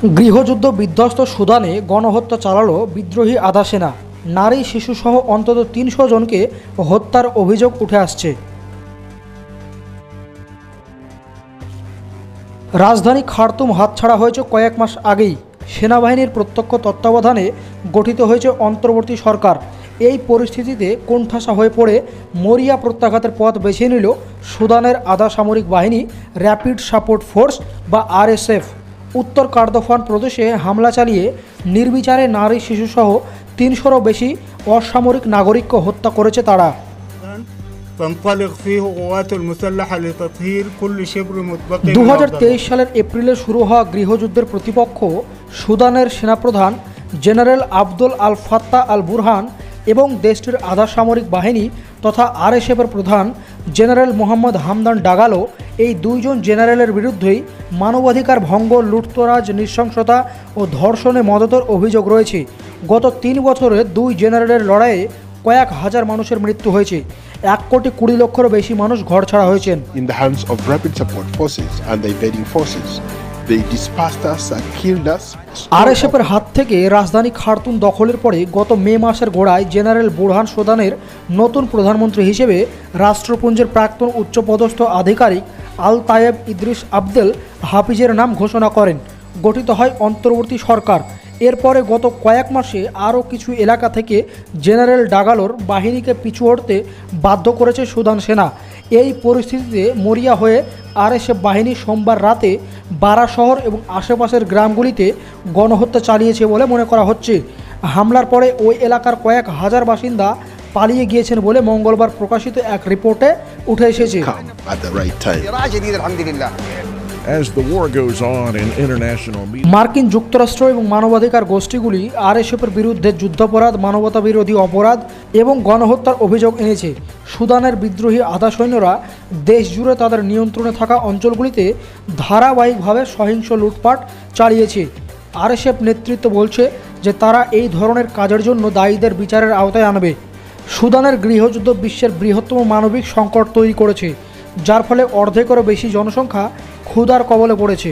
গৃহযুদ্ধ বিধ্বস্ত সুদানে গণহত্যা চালালো বিদ্রোহী আধা সেনা। নারী শিশুসহ অন্তত ৩০০ জনকে হত্যার অভিযোগ উঠে আসছে। রাজধানী খার্তুম হাতছাড়া হয়েছে কয়েক মাস আগেই। সেনাবাহিনীর প্রত্যক্ষ তত্ত্বাবধানে গঠিত হয়েছে অন্তর্বর্তী সরকার। এই পরিস্থিতিতে কোণঠাসা হয়ে পড়ে মরিয়া প্রত্যাঘাতের পথ বেছে নিল সুদানের আধা সামরিক বাহিনী র্যাপিড সাপোর্ট ফোর্স বা RSF। উত্তর কর্দোফান প্রদেশে হামলা চালিয়ে নির্বিচারে নারী শিশুসহ ৩০০রও বেশি অসামরিক নাগরিককে হত্যা করেছে তারা। تنطلق فيه قوات المسلحة لتطهير كل شبر متبقي। 2023 সালের এপ্রিলে শুরু হওয়া গৃহযুদ্ধের প্রতিপক্ষ সুদানের সেনাপ্রধান জেনারেল আব্দুল আল ফাত্তাহ আল বুরহান এবং দেশটির আধা সামরিক বাহিনী তথা RSF-এর প্রধান জেনারেল মোহাম্মদ হামদান ডাগালো এই দুইজন জেনারেলের বিরুদ্ধেই মানবাধিকার ভঙ্গ, লুটতরাজ, নৃশংসতা ও ধর্ষণে মদতের অভিযোগ রয়েছে। গত 3 বছরে দুই জেনারেলের লড়াইয়ে কয়েক হাজার মানুষের মৃত্যু হয়েছে। 1,20,00,000-এরও বেশি মানুষ ঘরছাড়া হয়েছেন। In the hands of rapid support forces and the invading forces, they dispersed us and killed us. RSF-এর হাত থেকে রাজধানী খার্তুম দখলের পরে গত মে মাসের গোড়ায় জেনারেল বুরহান সুদানের নতুন প্রধানমন্ত্রী হিসেবে রাষ্ট্রপুঞ্জের প্রাক্তন উচ্চপদস্থ আধিকারিক আল তায়েব ইদ্রিস আবদেল হাফিজের নাম ঘোষণা করেন। গঠিত হয় অন্তর্বর্তী সরকার। এরপরে গত কয়েক মাসে আরও কিছু এলাকা থেকে জেনারেল ডাগালোর বাহিনীকে পিছু হটতে বাধ্য করেছে সুদান সেনা। এই পরিস্থিতিতে মরিয়া হয়ে RSF বাহিনী সোমবার রাতে বারা শহর এবং আশেপাশের গ্রামগুলিতে গণহত্যা চালিয়েছে বলে মনে করা হচ্ছে। হামলার পরে ওই এলাকার কয়েক হাজার বাসিন্দা পালিয়ে গিয়েছেন বলে মঙ্গলবার প্রকাশিত এক রিপোর্টে উঠে এসেছে। মার্কিন যুক্তরাষ্ট্র এবং মানবাধিকার গোষ্ঠীগুলি RSF-এর বিরুদ্ধে যুদ্ধাপরাধ, মানবতাবিরোধী অপরাধ এবং গণহত্যার অভিযোগ এনেছে। সুদানের বিদ্রোহী আধা সৈন্যরা দেশ জুড়ে তাদের নিয়ন্ত্রণে থাকা অঞ্চলগুলিতে ধারাবাহিকভাবে সহিংস লুটপাট চালিয়েছে। RSF নেতৃত্ব বলছে যে তারা এই ধরনের কাজের জন্য দায়ীদের বিচারের আওতায় আনবে। সুদানের গৃহযুদ্ধ বিশ্বের বৃহত্তম মানবিক সংকট তৈরি করেছে, যার ফলে অর্ধেকেরও বেশি জনসংখ্যা ক্ষুধার কবলে পড়েছে।